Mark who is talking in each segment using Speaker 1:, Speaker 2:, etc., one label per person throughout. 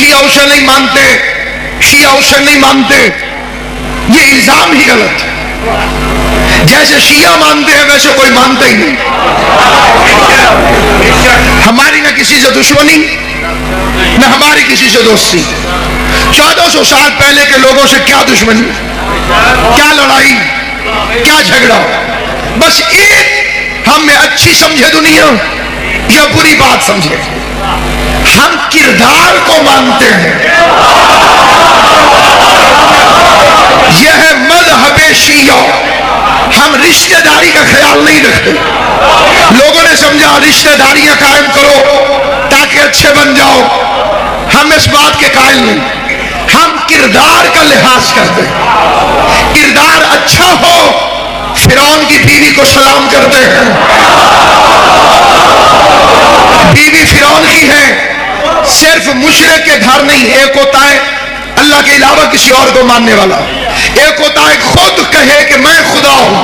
Speaker 1: شیعہ اسے نہیں مانتے، شیعہ اسے نہیں مانتے، یہ الزام ہی غلط ہے۔ جیسے شیعہ مانتے ہیں ویسے کوئی مانتا ہی نہیں۔ ہماری نہ کسی سے دشمنی، نہ ہماری کسی سے دوستی۔ 1400 سال پہلے کے لوگوں سے کیا دشمنی، کیا لڑائی، کیا جھگڑا؟ بس ایک ہم میں اچھی سمجھے دنیا یا بری بات سمجھے، ہم کردار کو مانتے ہیں۔ یہ ہے مذہب شیعہ۔ ہم رشتہ داری کا خیال نہیں رکھتے۔ لوگوں نے سمجھا رشتہ داریاں قائم کرو تاکہ اچھے بن جاؤ، ہم اس بات کے قائل نہیں۔ ہم کردار کا لحاظ کرتے ہیں۔ کردار اچھا ہو، فرعون کی بیوی کو سلام کرتے ہیں، بیوی فرعون کی ہے۔ صرف مشرک کے گھر نہیں، ایک ہوتا ہے اللہ کے علاوہ کسی اور کو ماننے والا، ایک ہوتا ہے خود کہے کہ میں خدا ہوں،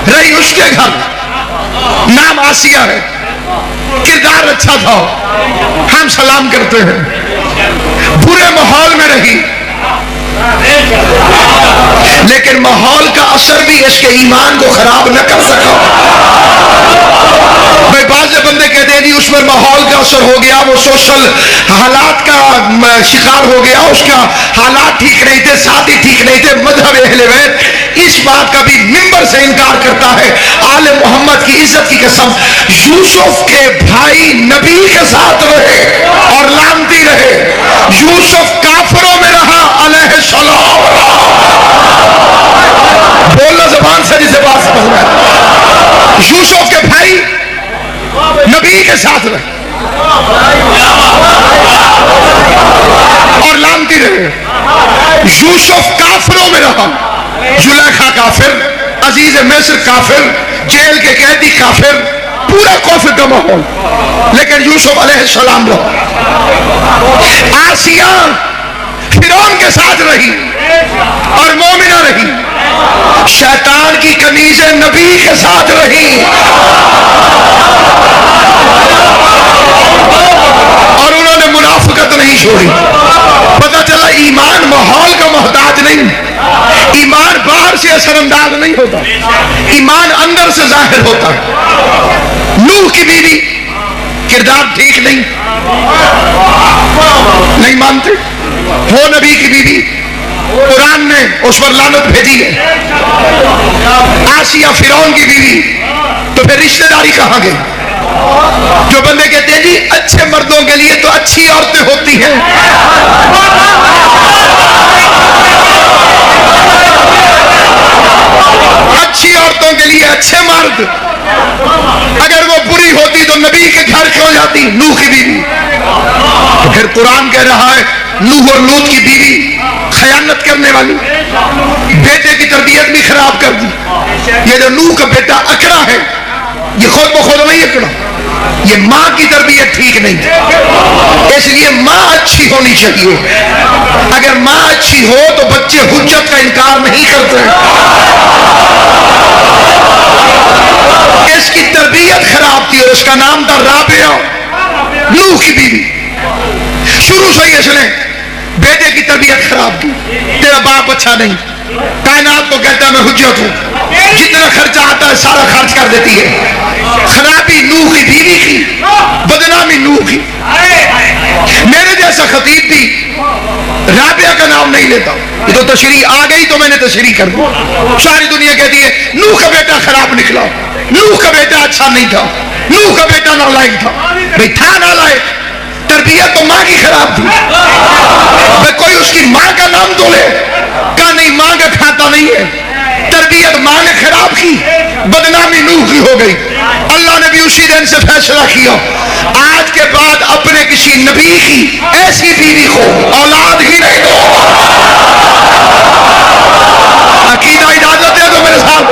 Speaker 1: رہی اس کے گھر، نام آسیہ ہے، کردار اچھا تھا، ہم سلام کرتے ہیں۔ برے ماحول میں رہی، لیکن ماحول کا اثر بھی اس کے ایمان کو خراب نہ کر سکا۔ بھائی بعض بندے کہتے ہیں جی اس پر ماحول کا اثر ہو گیا، وہ سوشل حالات کا شکار ہو گیا، اس کا حالات ٹھیک نہیں تھے، ساتھی ٹھیک نہیں تھے۔ مذہب اہل بیت اس بات کا بھی منبر سے انکار کرتا ہے۔ آل محمد کی عزت کی قسم، یوسف کے بھائی نبی کے ساتھ رہے اور لعنتی رہے۔ یوسف کافروں میں رہا علیہ السلام۔ بولنا زبان سے جسے بات سمجھ میں آئے۔ یوسف کے بھائی نبی کے ساتھ رہے اور لعنتی رہے۔ یوسف کافروں میں رہا، زلیخا کافر، عزیز مصر کافر، جیل کے قیدی کافر، پورا کفر کا ماحول، لیکن یوسف علیہ السلام رہا۔ آسیہ فرعون کے ساتھ رہی اور مومنہ رہی۔ شیطان کی کنیزیں نبی کے ساتھ رہی اور انہوں نے منافقت نہیں چھوڑی۔ پتہ چلا ایمان ماحول کا محتاج نہیں، ایمان باہر سے اثر انداز نہیں ہوتا، ایمان اندر سے ظاہر ہوتا ہے۔ نوح کی بیوی کردار ٹھیک نہیں مانتے، وہ نبی کی بیوی، قرآن نے اس پر لعنت بھیجی ہے۔ آسیہ فرعون کی بیوی، تو پھر رشتہ داری کہاں گئی؟ جو بندے کہتے ہیں جی اچھے مردوں کے لیے تو اچھی عورتیں ہوتی ہیں، اچھی عورتوں کے لیے اچھے مرد، اگر وہ بری ہوتی تو نبی کے گھر کیوں جاتی؟ نوح کی بیوی۔ تو پھر قرآن کہہ رہا ہے نوح اور لوط کی بیوی خیانت کرنے والی، بیٹے کی تربیت بھی خراب کر دی۔ یہ جو نوح کا بیٹا اکڑا ہے، یہ خود بخود نہیں اکڑا، یہ ماں کی تربیت ٹھیک نہیں تھی، اس لیے ماں اچھی ہونی چاہیے۔ اگر ماں اچھی ہو تو بچے حجت کا انکار نہیں کرتے۔ اس کی تربیت خراب تھی اور اس کا نام تھا رابعہ، نوح کی بیوی۔ شروع سے ہی اس نے بیٹے کی تربیت خراب کی، تیرا باپ اچھا نہیں، کائنات کو کہتا ہے میں حجت ہوں، جتنا خرچہ آتا ہے سارا خرچ کر دیتی ہے۔ خرابی نوح کی بیوی کی، بدنامی نوح کی۔ میرے جیسا خطیب بھی رابعہ کا نام نہیں لیتا، یہ تو تشریح آ گئی تو میں نے تشریح کر دی۔ ساری دنیا کہتی ہے نوح کا بیٹا خراب نکلا، نوح کا بیٹا اچھا نہیں تھا، نوح کا بیٹا نالائق تھا۔ بھئی تھا نالائق، تربیت تو ماں کی خراب تھی۔ بھئی کوئی اس کی ماں کا نام تو لے، کہا نہیں ماں کا کھاتا نہیں ہے، تربیت ماں نے خراب کی، بدنامی نوح کی ہو گئی۔ اللہ نے بھی اسی دن سے فیصلہ کیا آج کے بعد اپنے کسی نبی کی ایسی بیوی کو اولاد ہی نہیں دو۔ عقیدہ اجازت ہے تو میرے ساتھ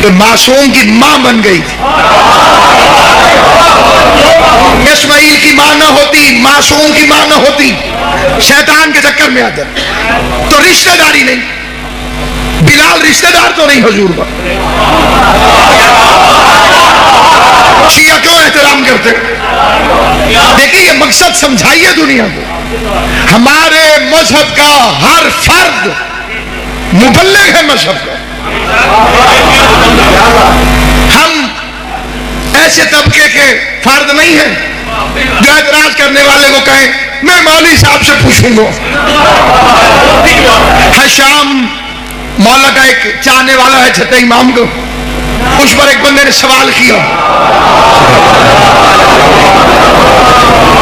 Speaker 1: کہ معصوم کی ماں بن گئی تھی. اسماعیل کی ماں نہ ہوتی، معصوم کی ماں نہ ہوتی، شیطان کے چکر میں آ جاتا. تو رشتہ داری نہیں. بلال رشتہ دار تو نہیں حضور کا. شیعہ کیوں احترام کرتے؟ دیکھیے یہ مقصد سمجھائیے دنیا کو. ہمارے مذہب کا ہر فرد مبلغ ہے مذہب کا. ہم ایسے طبقے کے فرد نہیں ہیں جو اعتراض کرنے والے کو کہیں میں مولوی صاحب سے پوچھوں گا. حشام مولا کا ایک چاہنے والا ہے چھٹے امام کو. اس پر ایک بندے نے سوال کیا.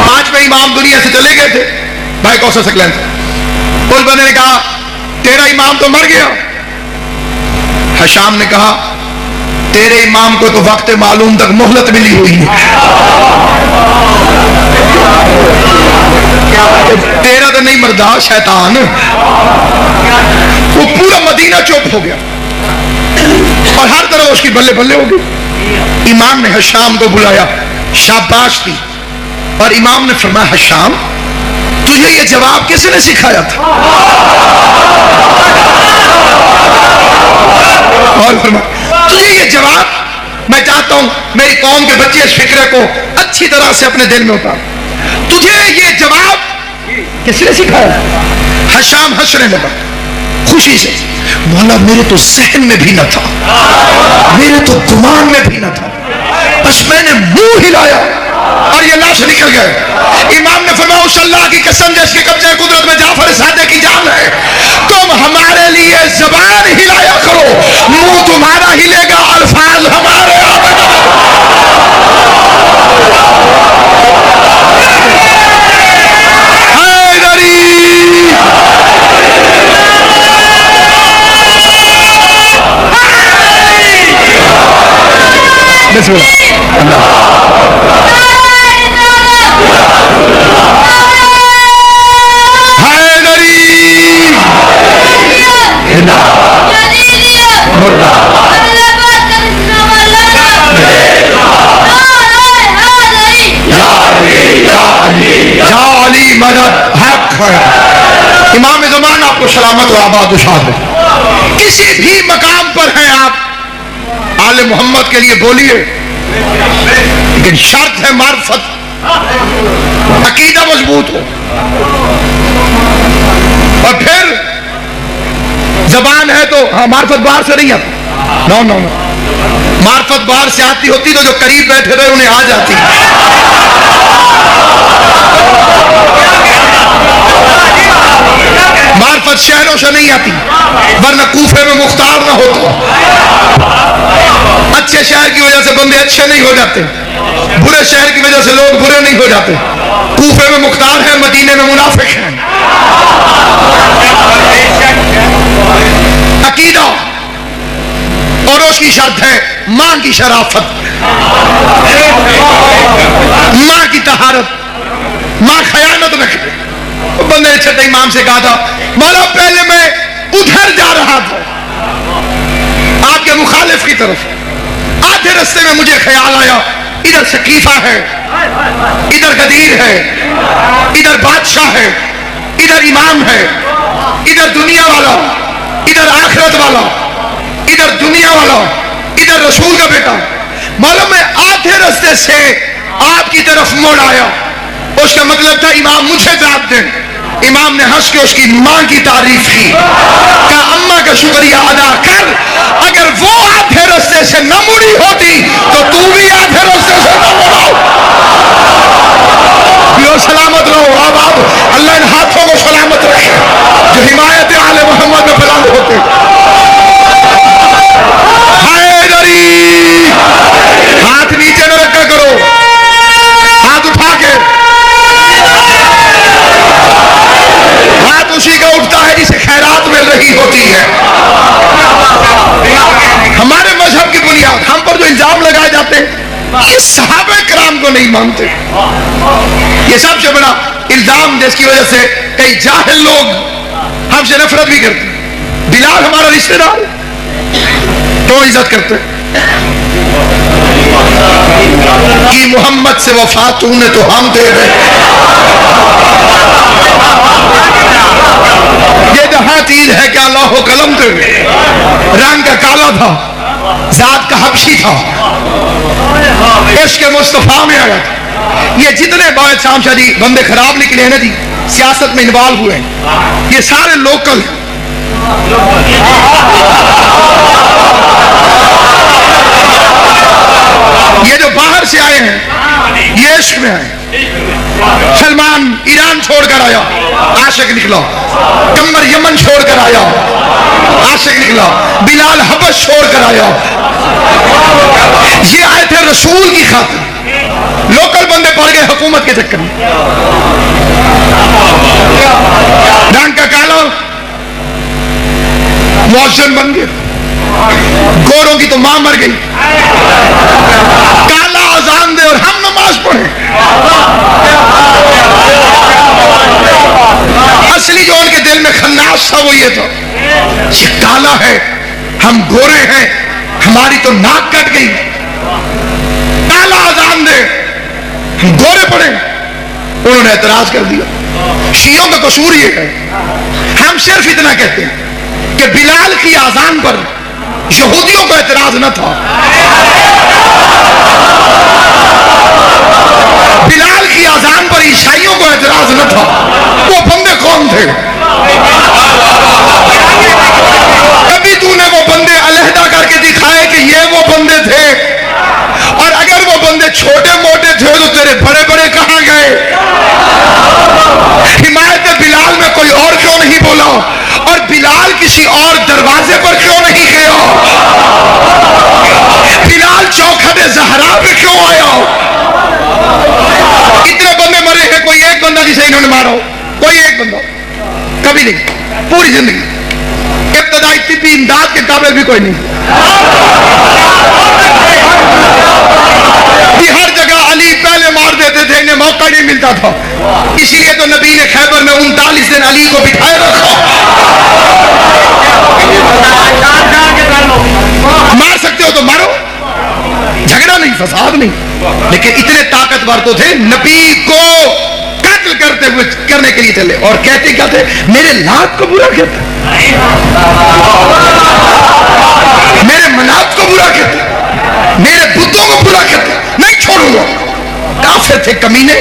Speaker 1: پانچویں امام دنیا سے چلے گئے تھے بھائی کوثر سکلین. اس بندے نے کہا تیرا امام تو مر گیا. حشام نے کہا تیرے امام کو تو وقت معلوم تک مہلت ملی ہوئی ہے. تیرا تو نہیں مردا شیطان. وہ پورا مدینہ چپ ہو گیا اور ہر طرح اس کی بلے بلے ہو گئی. امام نے حشام کو بلایا، شاباش دی. اور امام نے فرمایا حشام تجھے یہ جواب کس نے سکھایا تھا؟ اور فرمایا تجھے یہ جواب میں چاہتا ہوں میری قوم کے بچے اس فکرے کو اچھی طرح سے اپنے دل میں اتار. تجھے یہ جواب کس نے سکھایا؟ حشام ہنسنے لگا خوشی سے. مولا میرے تو ذہن میں بھی نہ تھا، میرے تو گمان میں بھی نہ تھا، بس میں نے منہ ہلایا اور یہ لفظ نکل گئے. امام نے فرمایا اس اللہ کی قسم جس کے قبضہ قدرت میں جعفر صادق کی جان ہے، تم ہمارے لیے زبان ہلایا کرو، منہ تمہارا ہلے گا، الفاظ ہمارے بسم اللہ. امام زمان آپ کو سلامت و آباد و شاد ہو. کسی بھی مقام پر ہیں آپ آل محمد کے لیے بولیے، لیکن شرط ہے معرفت، عقیدہ مضبوط ہو. اور پھر زبان ہے تو معرفت باہر سے نہیں آتی. نو نو نو معرفت باہر سے آتی ہوتی تو جو قریب بیٹھے رہے انہیں آ جاتی. معرفت شہروں سے نہیں آتی، ورنہ کوفے میں مختار نہ ہوتا. اچھے شہر کی وجہ سے بندے اچھے نہیں ہو جاتے، برے شہر کی وجہ سے لوگ برے نہیں ہو جاتے. کوفے میں مختار ہیں، مدینے میں منافق ہیں. عقیدہ اور اس کی شرط ہے ماں کی شرافت، ماں کی طہارت، ماں خیانت نہ کرے. بندے نے چھٹے امام سے کہا تھا مولا پہلے میں ادھر جا رہا تھا آپ کے مخالف کی طرف، آدھے رستے میں مجھے خیال آیا ادھر ثقیفہ ہے، ادھر غدیر ہے، ادھر بادشاہ ہے، ادھر امام ہے، ادھر دنیا والا، ادھر آخرت والا، ادھر دنیا والا، ادھر رسول کا بیٹا. مولا میں آدھے رستے سے آپ کی طرف مڑ آیا. اس کا مطلب تھا امام مجھے دعوت دیں. امام نے ہنس کے اس کی ماں کی تعریف کی، کہا اماں کا شکریہ ادا کر، اگر وہ آدھے رستے سے نہ مڑی ہوتی تو تو بھی آدھے رستے سے نہ مڑو. لو سلامت رہو. اب اللہ ان ہاتھوں کو سلامت رکھے جو حمایت آل محمد میں بلند ہوتے. حیدری ہاتھ نیچے نہ رکھا کرو، ہاتھ اٹھا کے. ہاتھ اسی کا اٹھتا ہے جسے خیرات مل رہی ہوتی ہے. ہمارے مذہب کی بنیاد، ہم پر جو الزام لگائے جاتے ہیں یہ صحابہ کرام کو نہیں مانتے. یہ سب سے بڑا الزام جس کی وجہ سے کئی جاہل لوگ ہم سے نفرت بھی کرتے. بلال ہمارا رشتہ دار، تو عزت کرتے. کی محمد سے وفا تو نے تو ہم دے دے. یہ جہاں چیز ہے کہ اللہ و قلم دے دے. رنگ کا کالا تھا, ذات کا حبشی تھا, عشق مصطفیٰ میں آیا تھا. یہ جتنے باعث شام شاہ جی بندے خراب نکلے ہیں نا جی, سیاست میں انوالو ہوئے ہیں, یہ سارے لوکل ہیں. یہ جو باہر سے آئے ہیں یہ عشق میں آئے. سلمان ایران چھوڑ کر آیا, عاشق نکلا. کمر یمن چھوڑ کر آیا, عاشق نکلا. بلال حبش چھوڑ کر آیا. یہ آئے تھے رسول کی خاطر. لوکل بندے پڑ گئے حکومت کے چکر میں. رنگ کا کالا مؤذن بن گیا. گوروں کی تو ماں مر گئی. کالا اذان دے اور ہم نماز پڑھیں. اصلی جو ان کے دل میں خناس تھا وہ یہ تھا, یہ کالا ہے, ہم گورے ہیں, ہماری تو ناک کٹ گئی. کالا اذان دے, ہم گورے پڑھیں. انہوں نے اعتراض کر دیا. شیعوں کا قصور یہ ہے, ہم صرف اتنا کہتے ہیں کہ بلال کی اذان پر یہودیوں کا اعتراض نہ تھا. بلال کی اذان پر عیسائیوں کو اعتراض نہ تھا. وہ بندے کون تھے؟ کبھی تو نے وہ بندے علیحدہ کر کے دکھائے کہ یہ وہ بندے تھے؟ اور اگر وہ بندے چھوٹے موٹے تھے تو تیرے بڑے بڑے کہاں گئے؟ حمایت بلال میں کوئی اور کیوں نہیں بولا؟ اور بلال کسی اور دروازے پر کیوں نہیں گیا؟ بلال چوکھٹ زہرا پہ کیوں آیا؟ اتنے بندے مرے ہیں, کوئی ایک بندہ جسے انہوں نے مارا ہو, کوئی ایک بندہ کبھی نہیں. پوری زندگی ابتدائی طبی امداد کے قابل بھی کوئی نہیں. ہر جگہ علی پہلے مار دیتے تھے, انہیں موقع نہیں ملتا تھا. اسی لیے تو نبی نے خیبر میں 39 دن علی کو بٹھائے رکھا. مار سکتے ہو تو مارو, جھگڑا نہیں, فساد نہیں. لیکن اتنے طاقتور تو تھے, نبی کو قتل کرنے کے لیے چلے اور کہتے کیا تھے؟ میرے لات کو برا کہتے, میرے منات کو برا کہتے, میرے بتوں کو برا کہتے, نہیں چھوڑوں گا. کافر تھے, کمینے.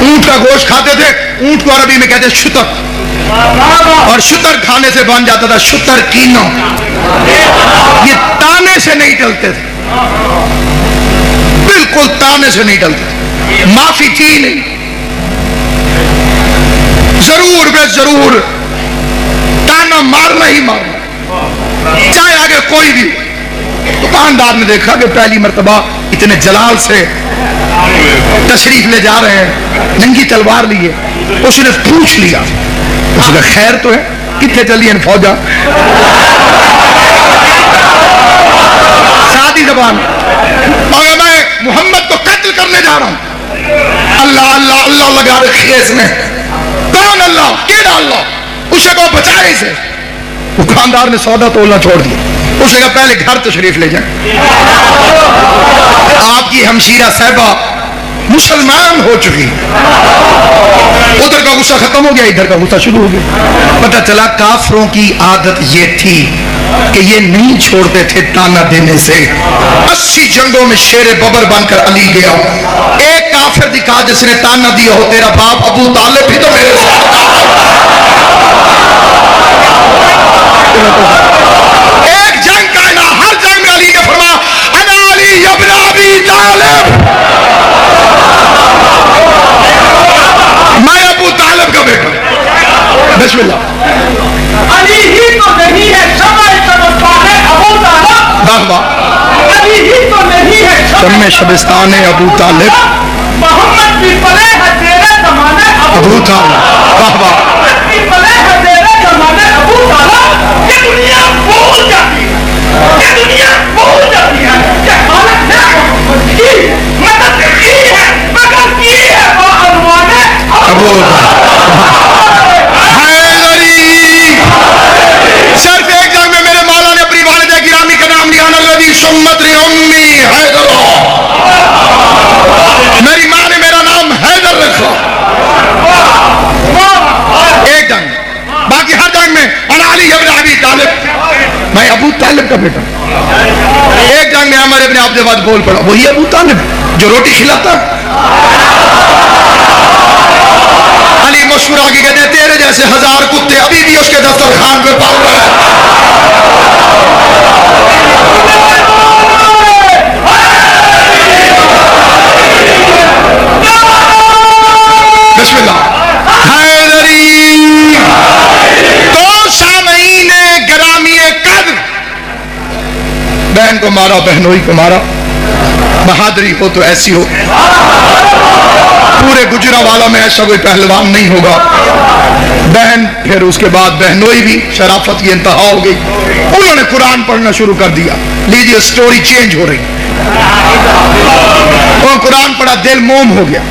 Speaker 1: اونٹ کا گوشت کھاتے تھے. اونٹ کو عربی میں کہتے شتر, اور شتر کھانے سے بن جاتا تھا شتر کینو. یہ تانے سے نہیں ٹلتے تھے, بالکل تانے سے نہیں ٹلتے تھے. معافی تھی نہیں. ضرور بے ضرور تانا مارنا ہی مارنا, چاہے آگے کوئی بھی. دکاندار نے دیکھا کہ پہلی مرتبہ اتنے جلال سے تشریف لے جا رہے ہیں, ننگی تلوار لیے. اس نے پوچھ لیا, اس کا خیر تو ہے, کتنے چلی ہیں فوجا؟ سادی زبان, اور میں محمد کو قتل کرنے جا رہا ہوں. اللہ اللہ اللہ لگا رکھی ہے اس نے. کون اللہ؟ کیڑا اللہ؟ اسے کو بچائے اسے. دکاندار نے سودا تولنا چھوڑ دیا. اسے کہا پہلے گھر تشریف لے جائیں. آپ کی ہمشیرہ صاحبہ مسلمان ہو چکی. ادھر کا غصہ ختم ہو گیا, ادھر کا غصہ شروع ہو گیا. پتہ چلا کافروں کی عادت یہ تھی کہ یہ نہیں چھوڑتے تھے تانا دینے سے. 80 جنگوں میں شیر ببر بن کر علی گیا. ایک کافر دکھا جس نے تانا دیا ہو, تیرا باپ ابو طالب بھی تو میرے ساتھ. ایک جنگ کا نا, ہر جنگ میں علی نے فرمایا انا علی ابن ابی طالب, میں ابو طالب کا بیٹا. بسم اللہ.
Speaker 2: علی ہی تو نہیں ہے شمع شبستان ابو طالب.
Speaker 1: واہ واہ.
Speaker 2: علی ہی تو نہیں ہے
Speaker 1: شمع شبستان ابو طالب.
Speaker 2: محمد بھی پلے ہے تیرے زمانے
Speaker 1: ابو طالب. واہ واہ.
Speaker 2: محمد بھی پلے ہے تیرے زمانے ابو طالب. یہ دنیا بھول جاتی ہے, یہ دنیا بھول جاتی ہے کہ خالق نے کی مدد کی ہے, مگر کی ہے وہ عنوان
Speaker 1: ابو صرف ایک جنگ میں میرے مولا نے اپنی والدہ گرامی کا نام لیا, الذی سمت अली इब्न अबी तालिब, मैं अबू तालिब का बेटा। एक जंग में अमर इब्न अब्द वद बोल पड़ा, वही अबू तालिब जो रोटी खिलाता। अली मुस्कुरा के कहते तेरे जैसे 1000 कुत्ते अभी भी उसके दस्तरखान पे पल रहे हैं। बिस्मिल्लाह। हैदरी तो सामईन गिरामी कद्र, बहन को मारा, बहनोई को मारा। बहादुरी हो तो ऐसी हो, पूरे गुजरांवाला में ऐसा कोई पहलवान नहीं होगा। बहन फिर उसके बाद बहनोई भी, शराफत की इंतहा हो गई। उन्होंने कुरान पढ़ना शुरू कर दिया। लीजिए स्टोरी चेंज हो रही। और कुरान पढ़ा, दिल मोम हो गया।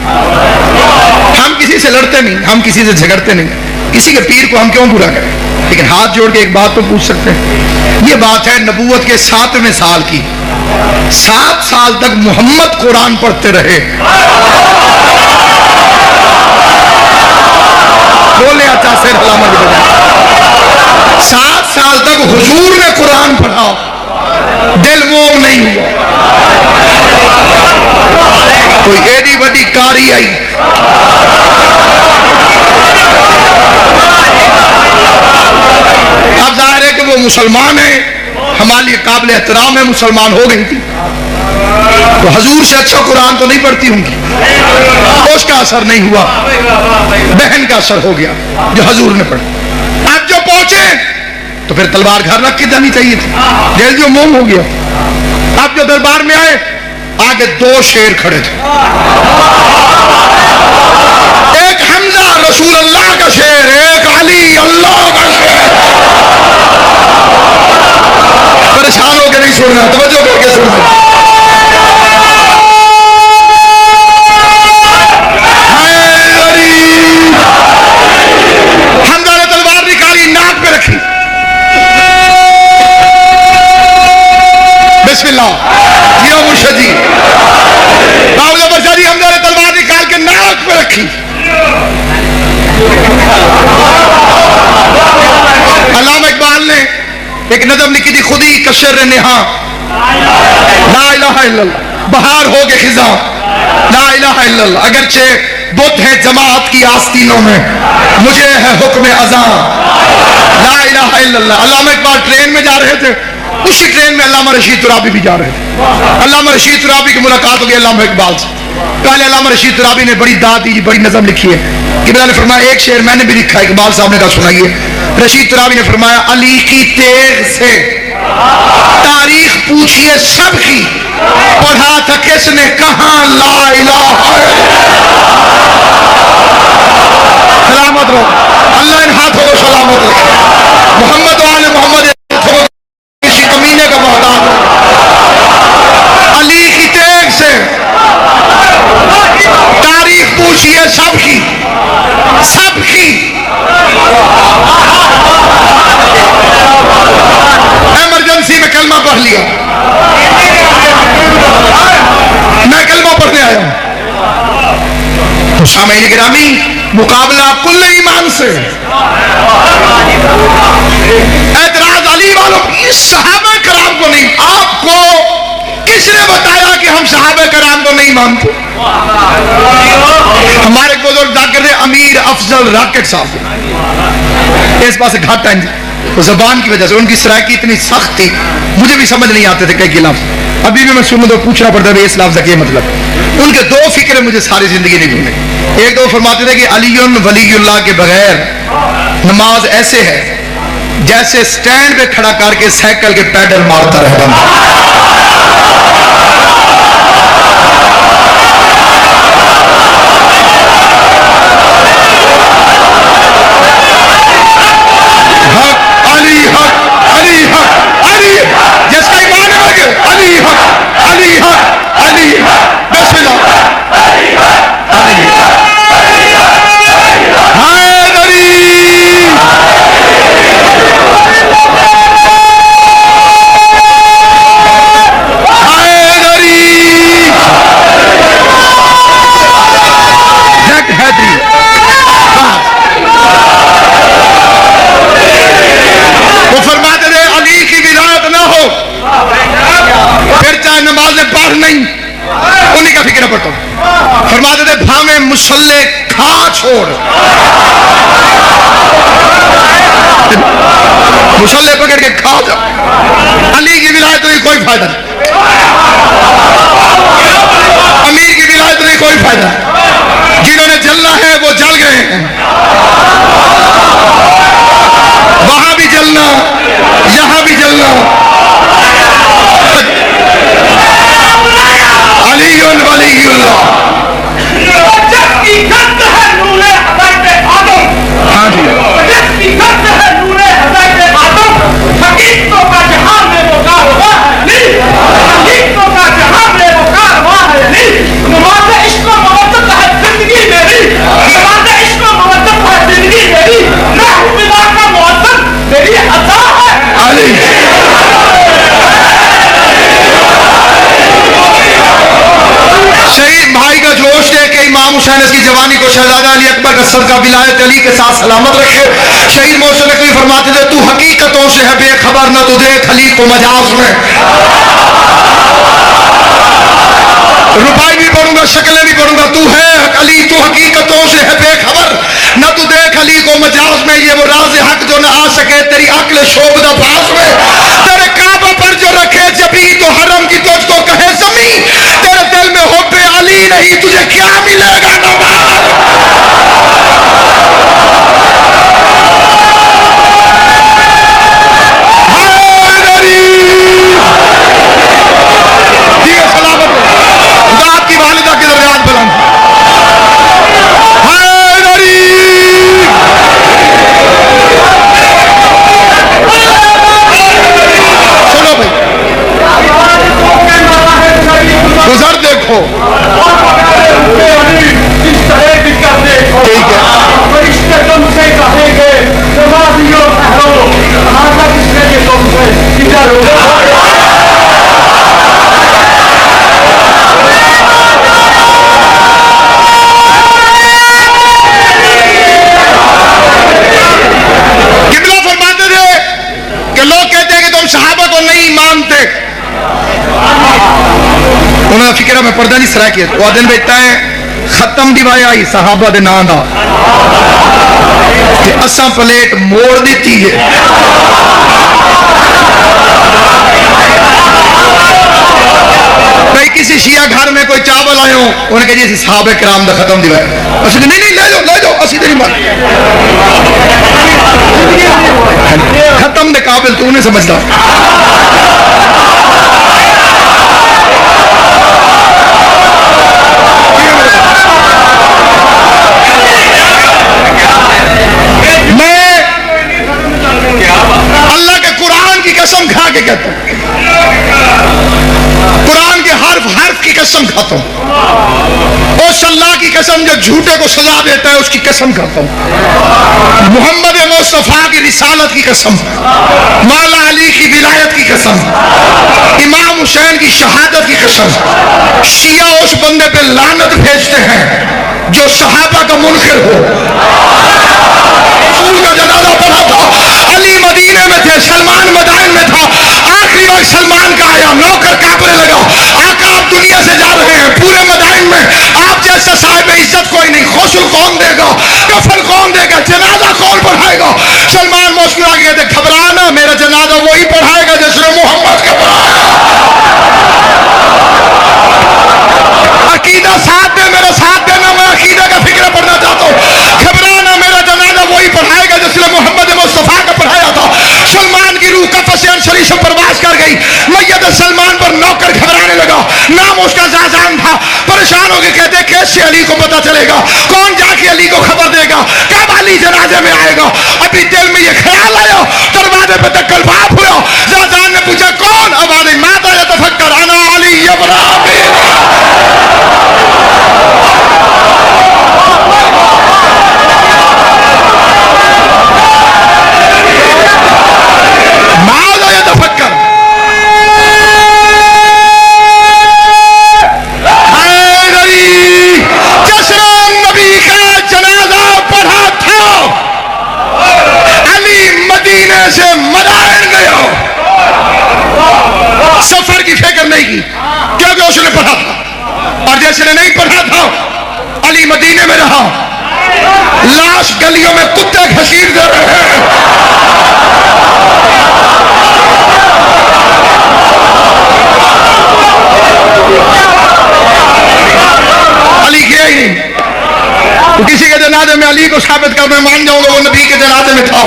Speaker 1: हम किसी से लड़ते नहीं, हम किसी से झगड़ते नहीं, किसी के पीर को हम क्यों बुरा करें। लेकिन हाथ जोड़ के एक बात तो पूछ सकते हैं। ये बात है नबूवत के 7वें साल की। 7 साल तक मोहम्मद कुरान पढ़ते रहे। बोले अच्छा से 7 साल तक हुजूर ने कुरान पढ़ा, दिल मोम नहीं हुआ। कोई एडी बड़ी कारी आई, अब जाहिर है कि वो मुसलमान है, हमारे लिए काबिल एहतराम है, मुसलमान हो गई थी तो हजूर से अच्छा कुरान तो नहीं पढ़ती होंगी। उसका असर नहीं हुआ, बहन का असर हो गया जो हजूर ने पढ़ा। अब जो पहुंचे तो फिर तलवार घर रख के जानी चाहिए थी, दिल जो मोम हो गया। अब जो दरबार में आए, आगे 2 शेर खड़े थे। एक हमजा रसूल अल्लाह का शेर, एक अली अल्लाह का शेर। परेशान होकर नहीं सुनना, तवज्जो करके सुनना। हमजा ने तलवार निकाली, नाक पे रखी, बिस्मिल्लाह। जियो मुर्शद जी, बाबूला बरसा जी, हमजा ने तलवार निकाल के नाक पे रखी। अल्लामा इकबाल ने एक नज़म लिखी थी, खुदी कशर नेहा ला इलाहा इल्लल्लाह, बहार हो गए खिजा ला इलाहा इल्लल्लाह। अगरचे बुत है जमात की आस्तीनों में, मुझे है हुक्म अज़ां ला इलाहा इल्लल्लाह। अल्लामा इकबाल ट्रेन में जा रहे थे, उसी ट्रेन में अल्लामा रशीद तुराबी भी जा रहे थे। अल्लामा रशीद तुराबी की मुलाकात हो गई अल्लामा इकबाल से। पहले अल्लामा रशीद तुराबी ने बड़ी दाद दी, बड़ी नज़म लिखी है। किबला ने फरमाया एक शेर मैंने भी लिखा है, इकबाल साहब ने कहा सुनाइए। रशीद तुराबी ने फरमाया, अली की तेग से तारीख पूछिए सबकी, पढ़ा था किसने कहां ला इलाहा। सलामत रहो, अल्लाह इन हाथों को सलामत रखे। मोहम्मद वाले मोहम्मद किसी कमीने का मोहताज। अली की तेग से तारीख पूछिए सबकी, सबकी। इमरजेंसी में कलमा पढ़ लिया, मैं कलमा पढ़ने आया हूं। तो सामईन गिरामी, मुकाबला कुल ईमान से। एतराज अली वालों, इस सहाबा कराम को नहीं। आपको किसने बताया कि हम सहाबा कराम को नहीं मानते? हमारे बुजुर्ग जाकर अमीर अफजल राकेट साहब इस पास घाट आएंगे तो जबान की वजह से उनकी सराकी इतनी सख्त थी, मुझे भी समझ नहीं आते थे कई लफ्ज। अभी भी मैं सुनूं तो पूछना पड़ता है इस लफ्ज का क्या मतलब। उनके 2 फिक्र मुझे सारी जिंदगी नहीं भूले। एक तो फरमाते थे कि अलीयुन वलीयुल्लाह के बगैर नमाज ऐसे है जैसे स्टैंड पे खड़ा करके साइकिल के पैडल मारता रहता। چھوڑ. مسلح پکڑ کے کھا جا. علی کی ولایت نہیں کوئی فائدہ نہیں, امیر کی ولایت نہیں کوئی فائدہ نہیں. جنہوں نے جلنا ہے وہ جل گئے ہیں, وہاں بھی جلنا یہاں بھی جلنا. علی ولی اللہ. ہاں جی, شہید بھائی کا جوش ہے کہ امام حسین اس کی جوانی کو شہزادہ علی اکبر کا صدقہ ولایت علی کے ساتھ سلامت رکھے. شہید محسن نقوی فرماتے تھے تو حقیقتوں سے ہے بے خبر, نہ تو دیکھ علی کو مجاز میں. روپائی بھی پڑھوں گا, شکلیں بھی پڑھوں گا. تو ہے علی, تو حقیقتوں سے ہے بے خبر, نہ تو دیکھ علی کو مجاز میں. یہ وہ راز حق جو نہ آ سکے تیری عقل شعبدہ پاس میں. تیرے کعبہ پر جو رکھے جبی تو حرم کی تجھ کو کہے زمین. تیرے دل میں حب علی نہیں, تجھے کیا ملے گا نواز. گزر دیکھو ٹھیک ہے. قبلہ فرماتے تھے کہ لوگ کہتے ہیں کہ تم صحابہ کو نہیں مانتے. انہوں نے فکرہ میں پردہ نہیں سرائے کیا. وہ دن بیٹھتا ہے ختم دیوایا آئی صحابہ دے نام دا کہ اساں پلیٹ موڑ دیتی ہے. کئی کسی شیعہ گھر میں کوئی چاول آئے ہوں, انہوں نے کہا جی صحابہ کرام دا ختم دیوایا. اسی نہیں نہیں لے جاؤ اسی نہیں مان. ختم دے قابل تو انہیں سمجھتا. اللہ کے قرآن کی قسم کھا کے کہتا ہوں, قرآن کے حرف کی قسم کھاتا ہوں, اس اللہ کی قسم جو جھوٹے کو سزا دیتا ہے اس کی قسم کھاتا ہوں, محمد مصطفیٰ کی رسالت کی قسم, مولا علی کی ولایت کی قسم, امام حسین کی شہادت کی قسم. شیعہ اس بندے پہ لعنت بھیجتے ہیں جو صحابہ کا منکر ہو. رسول کا جنازہ پڑھا تھا, علی مدینے میں تھے, سلمان مدائن میں تھا. آخری وقت سلمان کا آیا, نوکر کانپنے لگا, آقا آپ دنیا سے جا رہے ہیں, پورے مدائن میں آپ جیسا صاحب عزت کوئی نہیں. غسل کون دے گا, کفن کون دے گا, جنازہ کون پڑھائے گا؟ سلمان مسکرا کے کہتے گھبرانا, میرا جنازہ وہی پڑھائے گا جس نے محمد کا پڑھایا. عقیدہ ساتھ دے, میرا ساتھ دینا, میں عقیدہ کا فکر پڑھنا چاہتا ہوں. گھبرانا, میرا جنازہ وہی پڑھائے گا جس نے محمد مصطفیٰ کا پڑھایا تھا. سلمان کی روح قفس شریف سے پرواز کر گئی. میت سلمان پر نوکر گھبرانے لگا, نام اس کا زازان تھا. پریشان ہو کے کہتے کیسے علی کو پتا چلے گا, کون جا کے علی کو خبر دے گا, کب علی جنازے میں آئے گا؟ ابھی دل میں یہ خیال آیا, دروازے پہ دکل باپ ہوا. زازان نے پوچھا کون؟ آواز ماتا یتفکر انا علی ابراہیم. ماذا يتفكر؟ حیدری جشن نبی کا جنازہ پڑھا تھا, علی مدینے سے مدائن گیا. سفر کی فکر نہیں کی کیونکہ اس लाश गलियों में कुत्ते घसीट दे रहे हैं। अली गया ही नहीं। तो किसी के जनाजे में अली को साबित कर मैं मान जाऊंगा वो नबी के जनाजे में था।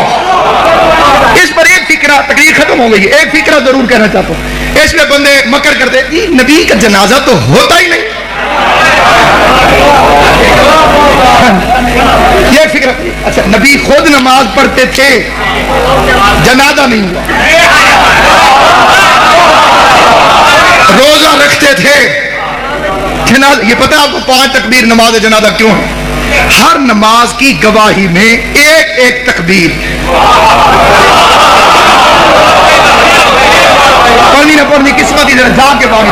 Speaker 1: इस पर एक फिक्रा, तकरीर खत्म हो गई, एक फिक्रा जरूर कहना चाहता हूं। इसमें बंदे मकर करते ये नबी का जनाजा तो होता ही नहीं। ये फिक्र, अच्छा नबी खुद नमाज पढ़ते थे, जनाजा नहीं हुआ, रोजा रखते थे, जनाजा। ये पता है आपको 5 तकबीर नमाज जनाजा क्यों है? हर नमाज की गवाही में एक एक तकबीर पढ़नी ना पढ़नी किस्मत ही जाके बानी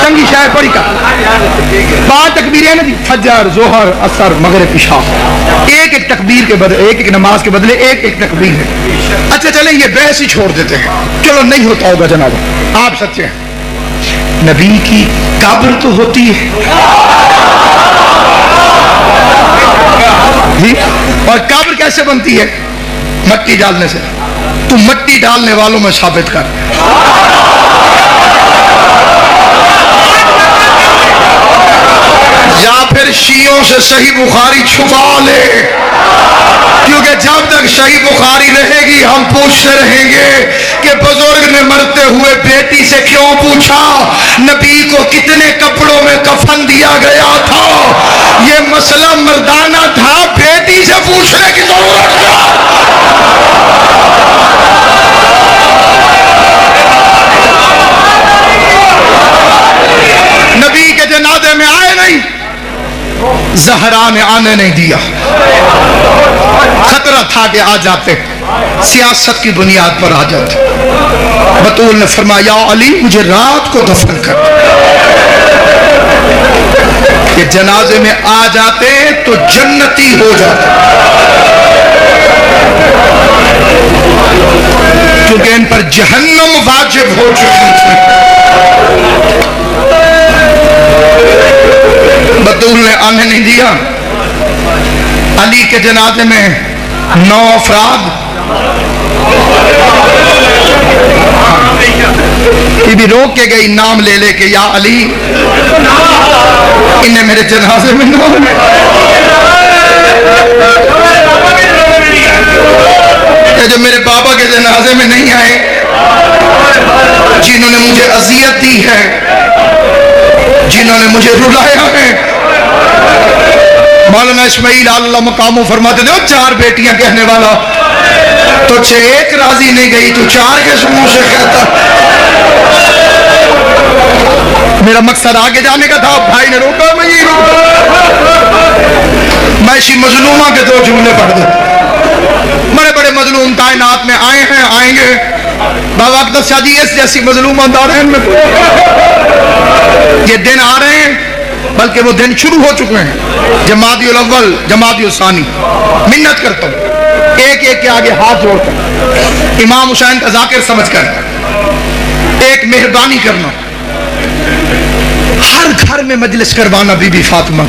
Speaker 1: चंगी शायद पढ़ी का 5 तकबीर है ना जी, फजर, जोहर, असर, मगरिब, इशा। एक एक तकबीर के बदले, एक एक नमाज के बदले एक एक तकबीर है। अच्छा चले ये बहस ही छोड़ देते हैं, चलो नहीं होता होगा जनाजा, आप सच्चे हैं। नबी की कब्र तो होती है जी, और कब्र कैसे बनती है? मट्टी डालने से। तू मट्टी डालने वालों में साबित कर। या फिर शियों से सही बुखारी छुपा ले, क्योंकि जब तक सही बुखारी रहेगी हम पूछते रहेंगे कि बुजुर्ग ने मरते हुए बेटी से क्यों पूछा नबी को कितने कपड़ों में कफन दिया गया था। ये मसला मर्दाना था, बेटी से पूछने की जरूरत क्या? नबी के जनाजे में आए नहीं, ज़हरा ने आने नहीं दिया, खतरा था कि आ जाते, सियासत की बुनियाद पर आ जाते। बतूल ने फरमाया अली मुझे रात को दफन कर। ये जनाजे में आ जाते तो जन्नती हो जाते, क्योंकि इन पर जहन्नम वाजिब हो चुकी थी। बतूल ने आने नहीं दिया। अली के जनाजे में 9 अफराद, बीबी रोक के गई नाम ले ले के या अली इन्हें मेरे जनाजे में नाम। ये जो मेरे बाबा के जनाजे में नहीं आए, जिन्होंने मुझे अजियत दी है, जिन्होंने मुझे रुलाया है। मौलाना इस्माइल अल्लाह मकामो फरमाते थे 4 बेटियां कहने वाला, तो 1 राजी नहीं गई, तो 4 के समूह से कहता। मेरा मकसद आगे जाने का था, भाई ने रोका, मैं यही रोका। मैं इसी मजलूमा के 2 जुमले पढ़ देता। बड़े बड़े मजलूम कायनात में आए हैं, आएंगे। बाबा अब्दुल शादी इस जैसी मजलूम अंदारैन में ये दिन आ रहे हैं, बल्कि वो दिन शुरू हो चुके हैं। जमादियुल अव्वल, जमादियुल सानी। मिन्नत करता हूँ एक एक के आगे हाथ जोड़कर, इमाम हुसैन का जाकिर समझकर एक मेहरबानी करना, हर घर में मजलिस करवाना बीबी फातिमा।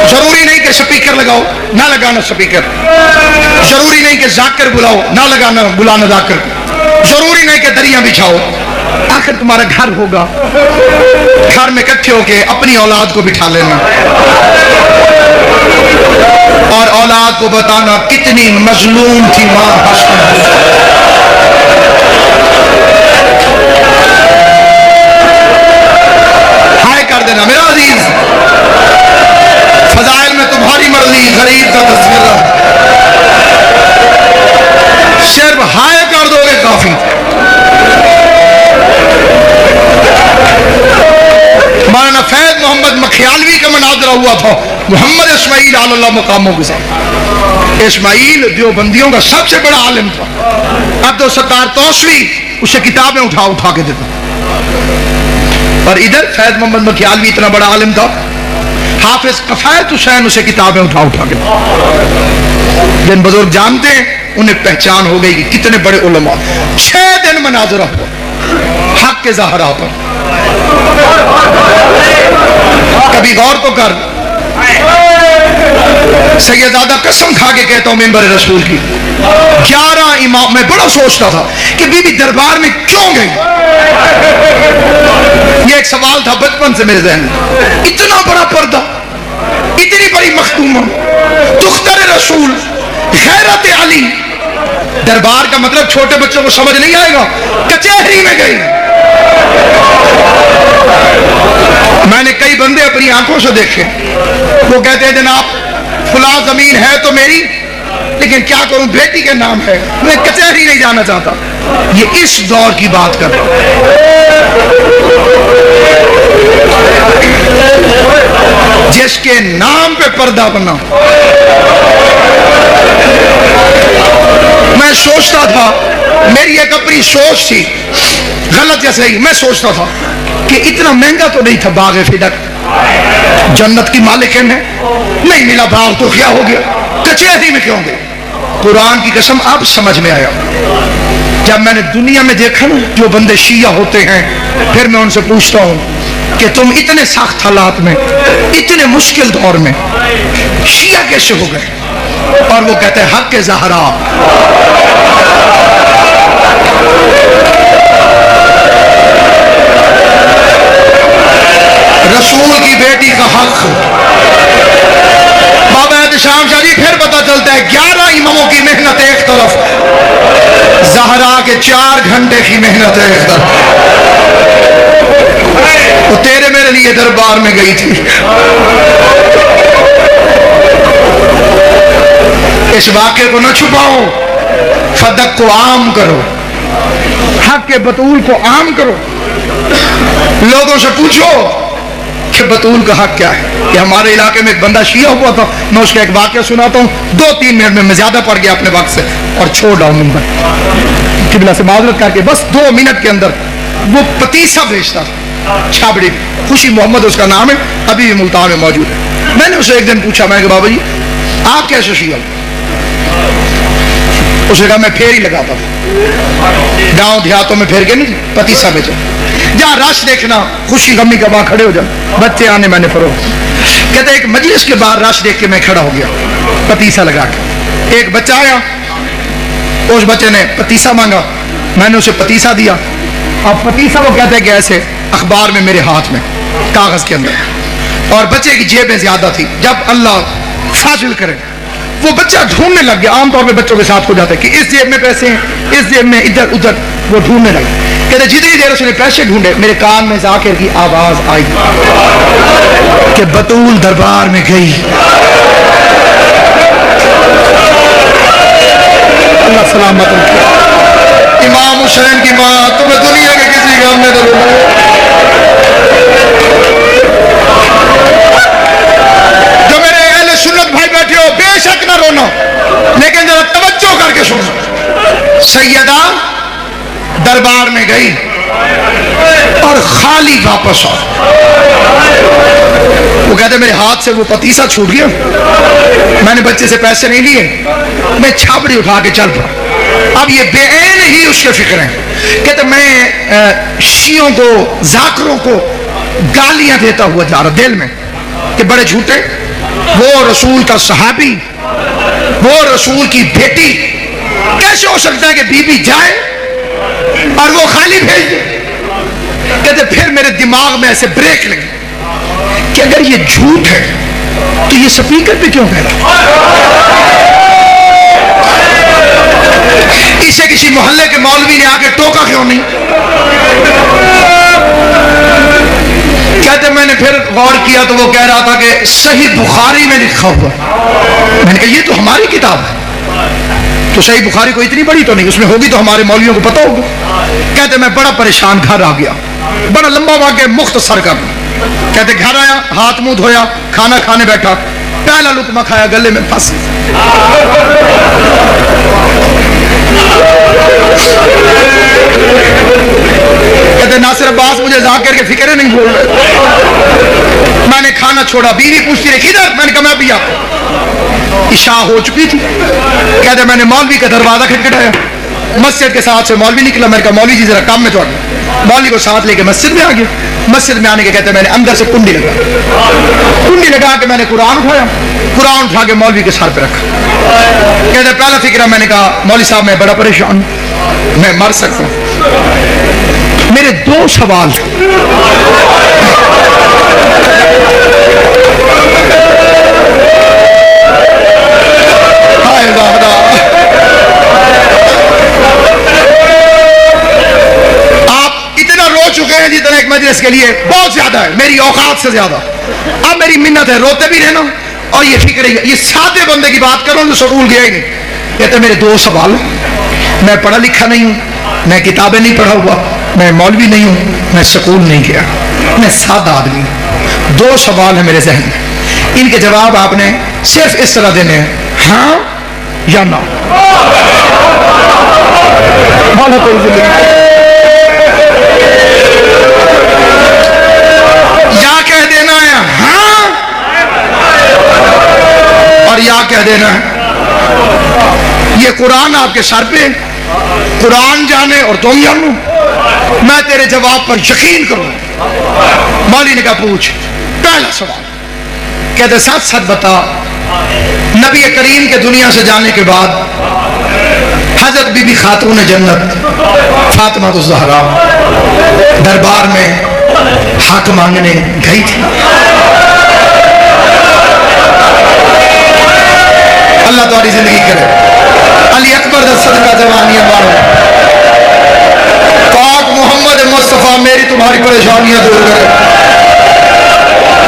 Speaker 1: जरूरी नहीं कि स्पीकर लगाओ, ना लगाना स्पीकर। जरूरी नहीं कि जाकिर बुलाओ, ना बुलाना जाकिर। जरूरी नहीं कि दरिया बिछाओ, आखिर तुम्हारा घर होगा, घर में इकट्ठे होके अपनी औलाद को बिठा लेना और औलाद को बताना कितनी मजलूम थी मां। हाय कर देना मेरा अजीज, फजाइल में तुम्हारी मर्जी, गरीब का तस्वीर, सिर्फ हाय कर दोगे काफी। मौलाना फैज मोहम्मद मखियालवी का मनाजरा हुआ था मोहम्मद इस्माइल अल्लाह मकामों के साथ। इस्माइल देवबंदियों का सबसे बड़ा आलिम था। अब्दुल सत्तार तौसवी उसे किताबें उठा के देता, और इधर फैज मोहम्मद मखियालवी इतना बड़ा आलिम था, हाफिज कफायत हुसैन उसे किताबें उठा के देता। जिन बुजुर्ग जानते हैं उन्हें पहचान हो गई कि कितने बड़े उलमा। 6 दिन मनाजरा हुआ हक के ज़हरा पर। अभी गौर तो कर, सैयदादा कसम खा के कहता हूं मिंबर रसूल की, 11 इमाम, मैं बड़ा सोचता था कि बीबी दरबार में क्यों गई। ये एक सवाल था बचपन से मेरे जहन में। इतना बड़ा पर्दा, इतनी बड़ी मखदूमा, दुख्तर रसूल, गैरत अली, दरबार का मतलब छोटे बच्चों को समझ नहीं आएगा, कचहरी में गई। मैंने कई बंदे अपनी आंखों से देखे, वो कहते हैं जनाब फुला जमीन है तो मेरी, लेकिन क्या करूं बेटी के नाम है, मैं कचहरी नहीं जाना चाहता। ये इस दौर की बात कर रहा हूं। जिसके नाम पे पर्दा बना। मैं सोचता था, मेरी एक अपनी सोच थी, गलत या सही, मैं सोचता था कि इतना महंगा तो नहीं था बाग फिदक, जन्नत की मालिकिन है, नहीं मिला बाग तो क्या हो गया, कचहरी में क्यों गए। कुरान की कसम अब समझ में आया। जब मैंने दुनिया में देखा ना जो बंदे शिया होते हैं, फिर मैं उनसे पूछता हूं कि तुम इतने सख्त हालात में, इतने मुश्किल दौर में शिया कैसे हो गए, और वो कहते हैं हक के ज़हरा। रसूल की बेटी का हक। बाबा एहतशाम शाह जी फिर पता चलता है 11 इमामों की मेहनत एक तरफ, ज़हरा के 4 घंटे की मेहनत है एक तरफ। वो तेरे मेरे लिए दरबार में गई थी। इस वाक़े को न छुपाओ, फदक को आम करो, हक के बतूल को आम करो। लोगों से पूछो कि बतूल का हक क्या है। कि हमारे इलाके में एक बंदा शिया हुआ था, मैं उसका एक वाक़या सुनाता हूँ, 2-3 मिनट में, मैं ज्यादा पड़ गया अपने वक्त से और छोड़ रहा हूँ मिंबर किबला से माजरत करके। बस 2 मिनट के अंदर वो पतीसा बेचता था छाबड़ी, खुशी मोहम्मद उसका नाम है, अभी भी मुल्तान में मौजूद है। मैंने उसे एक दिन पूछा, मैं कि बाबा जी आप कैसे शिया हो? उसने कहा मैं फेरी लगाता था, गांव देहातों में फेर के नहीं पतीसा बेचो, जहाँ रश देखना खुशी गमी का वहां खड़े हो जाओ, बच्चे आने मैंने फरोख। कहते एक मजलिस के बाहर रश देख के मैं खड़ा हो गया पतीसा लगा के। एक बच्चा आया, उस बच्चे ने पतीसा मांगा, मैंने उसे पतीसा दिया। अब पतीसा वो कहते हैं कि ऐसे अखबार में मेरे हाथ में कागज के अंदर, और बच्चे की जेबें ज्यादा थी। जब अल्लाह फाजिल करे वो बच्चा ढूंढने लग गया, आमतौर पे बच्चों के साथ हो जाता है कि इस जेब में पैसे हैं, इस जेब में, इधर उधर, वो ढूंढने लगा। कहते जितनी देर उसने पैसे ढूंढे, मेरे कान में जाकिर की आवाज आई कि बतूल दरबार में गई। अल्लाह सलामत रखे। इमाम हुसैन की माँ, तुम्हें दुनिया के किसी काम में तो सुन्नत भाई बैठे हो, बेशक ना रोना, लेकिन जरा तवज्जो करके सुनो। सैयदा दरबार में गई और खाली वापस आ। वो कहते मेरे हाथ से वो पतीसा छूट गया, मैंने बच्चे से पैसे नहीं लिए, मैं छाबड़ी उठा के चल पड़ा। अब ये बेऐन ही उसके फिक्र हैं। कहते मैं शियों को, जाकरों को गालियां देता हुआ जा रहा दिल में कि बड़े झूठे, वो रसूल का सहाबी, वो रसूल की बेटी, कैसे हो सकता है कि बीबी जाए और वो खाली भेज दे। कहते फिर मेरे दिमाग में ऐसे ब्रेक लगी कि अगर ये झूठ है तो ये स्पीकर पे क्यों कह रहा है, इसे किसी मोहल्ले के मौलवी ने आके टोका क्यों नहीं। कहते मैंने फिर गौर किया तो वो कह रहा था कि सही बुखारी में लिखा हुआ। मैंने कहा ये तो हमारी किताब है, तो सही बुखारी को इतनी बड़ी तो नहीं, उसमें होगी तो हमारे मौलवियों को पता होगा। कहते मैं बड़ा परेशान घर आ गया, बड़ा लंबा वाक़या मुख्तसर कर। कहते घर आया, हाथ मुंह धोया, खाना खाने बैठा, पहला लुकमा खाया, गले में फंस। कहते नासिर अब्बास मुझे जाकिर के फिक्र नहीं बोल रहे। मैंने खाना छोड़ा, बीवी पूछती रही किधर, मैंने कहा मैं भी आता। इशा हो चुकी थी। कहते मैंने मौलवी का दरवाजा खटखटाया, मस्जिद के साथ से मौलवी निकला। मैंने कहा मौलवी जी जरा काम में चौड़। मौलवी को साथ लेके मस्जिद में आ गया। मस्जिद में आने के कहते मैंने अंदर से कुंडी लगा के मैंने कुरान उठाया, कुरान उठा के मौलवी के सर पे रखा। कहते पहला फिक्र मैंने कहा मौलवी साहब मैं बड़ा परेशान हूं, मैं मर सकता हूं। मेरे दो सवाल, चुके हैं जितना एक मजलिस के लिए बहुत ज्यादा है, मेरी औकात से ज्यादा। अब मेरी मिन्नत है रोते भी रहना और ये फिक्र है, ये सादे बंदे की बात करो जो स्कूल गया ही नहीं। कहते मेरे दो सवाल, मैं पढ़ा लिखा नहीं हूं, मैं किताबें नहीं पढ़ा हुआ, मैं मौलवी नहीं हूं, मैं स्कूल नहीं गया, मैं सादा आदमी हूं। दो सवाल है मेरे जहन में, इनके जवाब आपने सिर्फ इस तरह देने हैं, हाँ या ना। या कह देना है हाँ और या कह देना है ये कुरान आपके सर पे, कुरान जाने और तुम जानो, मैं तेरे जवाब पर यकीन करूं। मौलवी ने कहा पूछ। पहला सवाल, कहते सच सच बता, नबी करीम के दुनिया से जाने के बाद हजरत बीबी खातून जन्नत फातिमा तो ज़हरा दरबार में हक मांगने गई थी। अल्लाह तुम्हारी जिंदगी करे, अली अकबर दा सदका जवानियां मारो, पाक मोहम्मद मुस्तफा मेरी तुम्हारी परेशानियां दूर करे,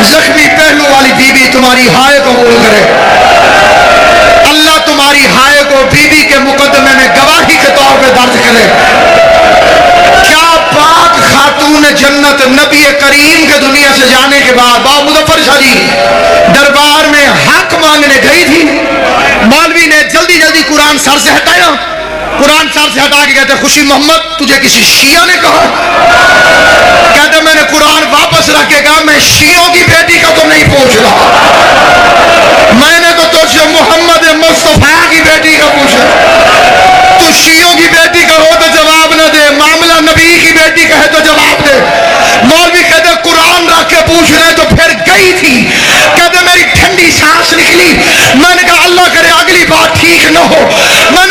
Speaker 1: जख्मी पहलू वाली बीबी तुम्हारी हाय को कबूल करे, अल्लाह तुम्हारी हाय को बीबी के मुकदमे में गवाही के तौर पे दर्ज करे। क्या पाक खातून जन्नत नबी करीम के दुनिया से जाने के बाद बाबा मुजफ्फर शाह जी दरबार में हक मांगने गई थी। मौलवी ने जल्दी जल्दी कुरान सर से हटाया, कुरान सर से हटा के कहते खुशी मोहम्मद तुझे किसी शिया ने कहा? कहते मैंने कुरान वापस रख के कहा मैं शियों की बेटी का तो नहीं पूछ रहा, मैंने तो तुझसे मोहम्मद मुस्तफा की बेटी का पूछा। तू शियों की बेटी का हो तो जवाब न दे, मामला नबी की बेटी का है तो जवाब दे। मौलवी कहते कुरान रख के पूछ रहे तो फिर गई थी। कहते मेरी ठंडी सांस निकली, मैंने कहा अल्लाह करे अगली बात ठीक न हो। मैंने